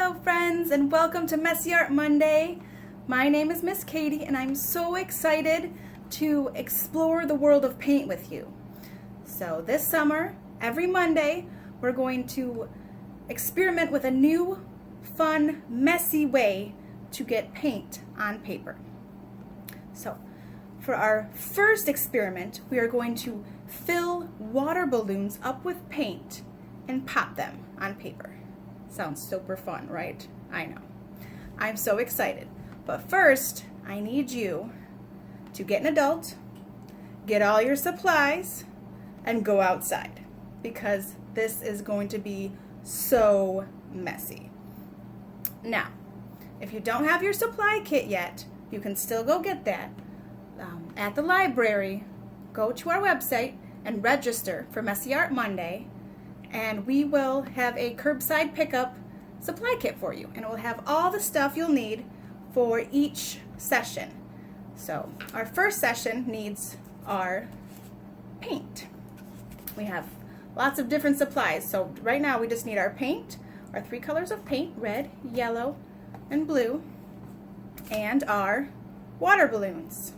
Hello friends, and welcome to Messy Art Monday. My name is Miss Katie and I'm so excited to explore the world of paint with you. So this summer, every Monday, we're going to experiment with a new, fun, messy way to get paint on paper. So for our first experiment, we are going to fill water balloons up with paint and pop them on paper. Sounds super fun, right? I know. I'm so excited. But first, I need you to get an adult, get all your supplies, and go outside because this is going to be so messy. Now, if you don't have your supply kit yet, you can still go get that at the library. Go to our website and register for Messy Art Monday, and we will have a curbside pickup supply kit for you, and it will have all the stuff you'll need for each session. So our first session needs our paint. We have lots of different supplies, so right now we just need our paint, our 3 colors of paint, red, yellow, and blue, and our water balloons.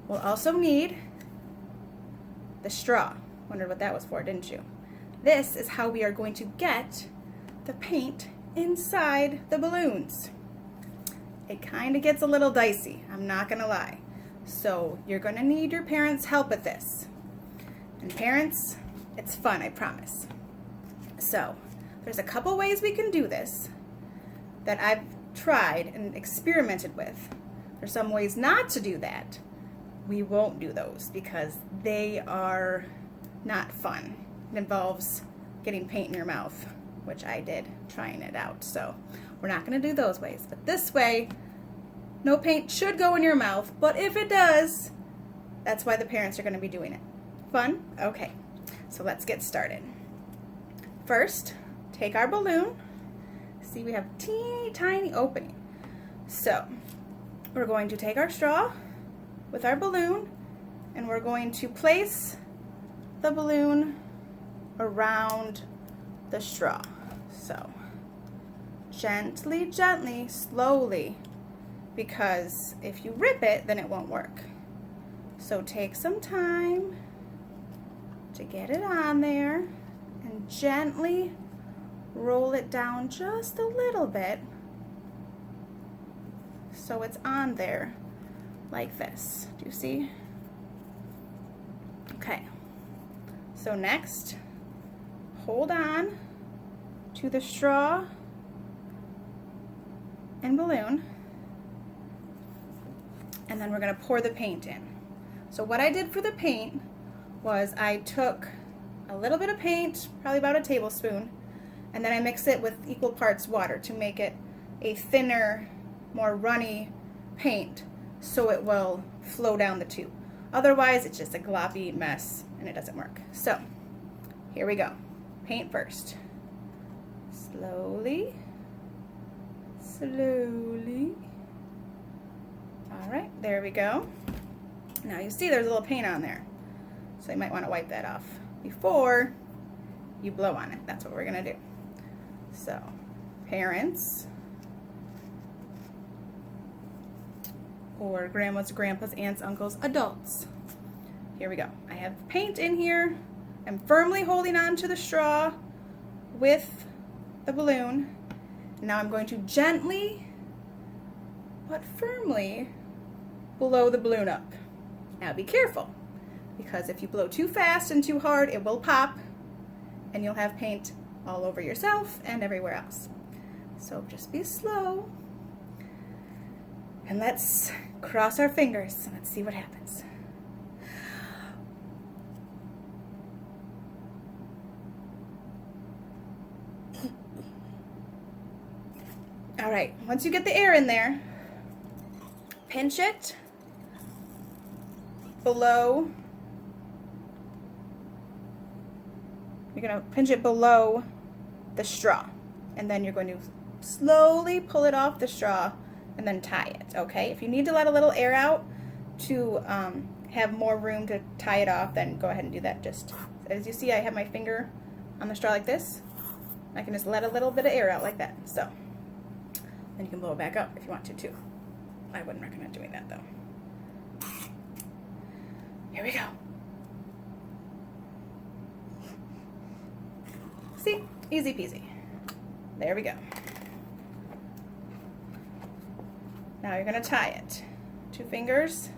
We'll also need the straw. Wondered what that was for, didn't you? This is how we are going to get the paint inside the balloons. It kind of gets a little dicey, I'm not gonna lie. So you're gonna need your parents' help with this. And parents, it's fun, I promise. So there's a couple ways we can do this that I've tried and experimented with. There's some ways not to do that. We won't do those because they are not fun. It involves getting paint in your mouth, which I did trying it out. So we're not going to do those ways. But this way, no paint should go in your mouth. But if it does, that's why the parents are going to be doing it. Fun? Okay. So let's get started. First, take our balloon. See, we have a teeny tiny opening. So we're going to take our straw with our balloon, and we're going to place the balloon around the straw. So gently, gently, slowly, because if you rip it, then it won't work. So take some time to get it on there and gently roll it down just a little bit so it's on there like this. Do you see? Okay. So next, hold on to the straw and balloon, and then we're going to pour the paint in. So what I did for the paint was I took a little bit of paint, probably about a tablespoon, and then I mixed it with equal parts water to make it a thinner, more runny paint so it will flow down the tube. Otherwise, it's just a gloppy mess and it doesn't work. So here we go. Paint first. Slowly, slowly. All right, there we go. Now you see there's a little paint on there. So you might want to wipe that off before you blow on it. That's what we're gonna do. So, parents, or grandmas, grandpas, aunts, uncles, adults. Here we go. I have paint in here. I'm firmly holding on to the straw with the balloon. Now I'm going to gently but firmly blow the balloon up. Now be careful, because if you blow too fast and too hard, it will pop and you'll have paint all over yourself and everywhere else. So just be slow. And let's cross our fingers and let's see what happens. All right, once you get the air in there, pinch it below. You're going to pinch it below the straw, and then you're going to slowly pull it off the straw and then tie it, okay? If you need to let a little air out to have more room to tie it off, then go ahead and do that. Just as you see, I have my finger on the straw like this, I can just let a little bit of air out like that. So then you can blow it back up if you want to too. I wouldn't recommend doing that though. Here we go. See? Easy peasy. There we go. Now you're going to tie it. 2 fingers,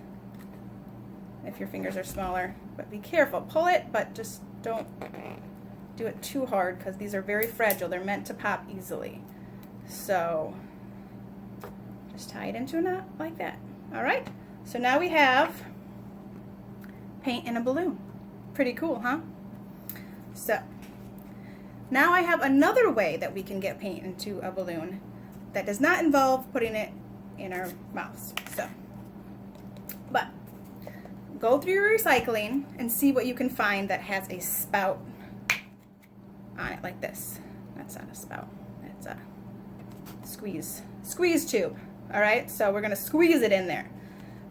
if your fingers are smaller, but be careful. Pull it, but just don't do it too hard because these are very fragile. They're meant to pop easily. So just tie it into a knot like that. All right, so now we have paint in a balloon. Pretty cool, huh? So now I have another way that we can get paint into a balloon that does not involve putting it in our mouths. So, but go through your recycling and see what you can find that has a spout on it like this. That's not a spout, that's a squeeze tube. All right, so we're gonna squeeze it in there.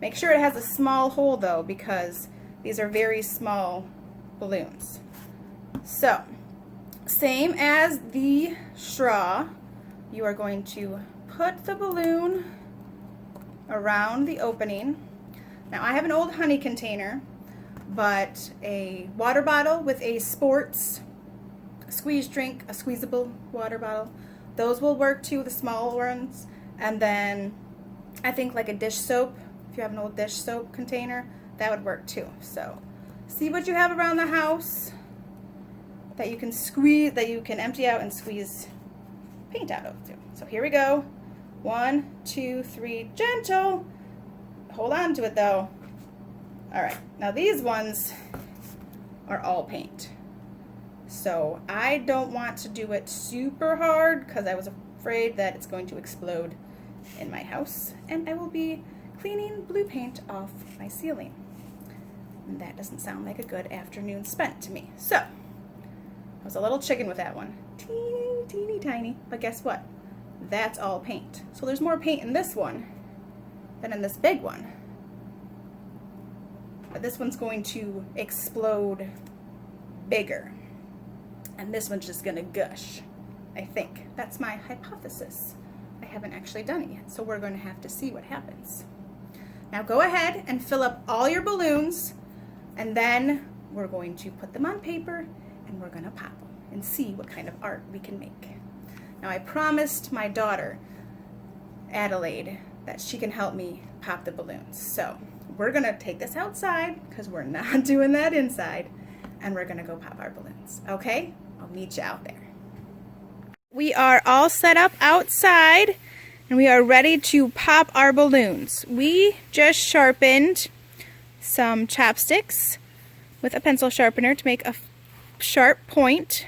Make sure it has a small hole though, because these are very small balloons. So same as the straw, you are going to put the balloon around the opening. Now I have an old honey container, but a water bottle with a sports squeeze drink, a squeezable water bottle, those will work too, the small ones. And then I think like a dish soap, if you have an old dish soap container, that would work too. So see what you have around the house that you can squeeze, that you can empty out and squeeze paint out of too. So here we go. 1, 2, 3, gentle. Hold on to it though. All right, now these ones are all paint. So I don't want to do it super hard because I was afraid that it's going to explode in my house and I will be cleaning blue paint off my ceiling. And that doesn't sound like a good afternoon spent to me. So I was a little chicken with that one. Teeny, teeny, tiny. But guess what? That's all paint. So there's more paint in this one than in this big one. But this one's going to explode bigger. And this one's just gonna gush, I think. That's my hypothesis. I haven't actually done it yet, so we're going to have to see what happens. Now go ahead and fill up all your balloons, and then we're going to put them on paper and we're going to pop them and see what kind of art we can make. Now I promised my daughter, Adelaide, that she can help me pop the balloons. So we're going to take this outside because we're not doing that inside, and we're going to go pop our balloons. Okay? I'll meet you out there. We are all set up outside and we are ready to pop our balloons. We just sharpened some chopsticks with a pencil sharpener to make a sharp point,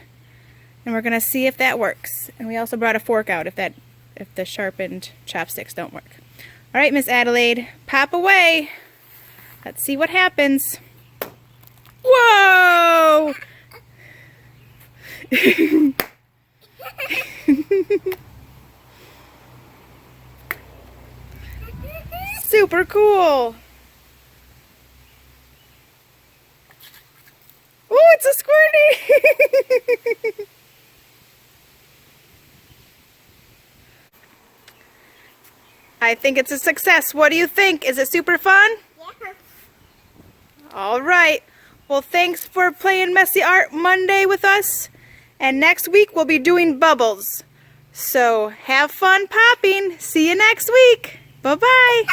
and we're going to see if that works. And we also brought a fork out if the sharpened chopsticks don't work. All right, Miss Adelaide, pop away. Let's see what happens. Whoa! Super cool. Oh, it's a squirty. I think it's a success. What do you think? Is it super fun? Yeah. All right. Well, thanks for playing Messy Art Monday with us. And next week we'll be doing bubbles. So have fun popping. See you next week. Bye-bye.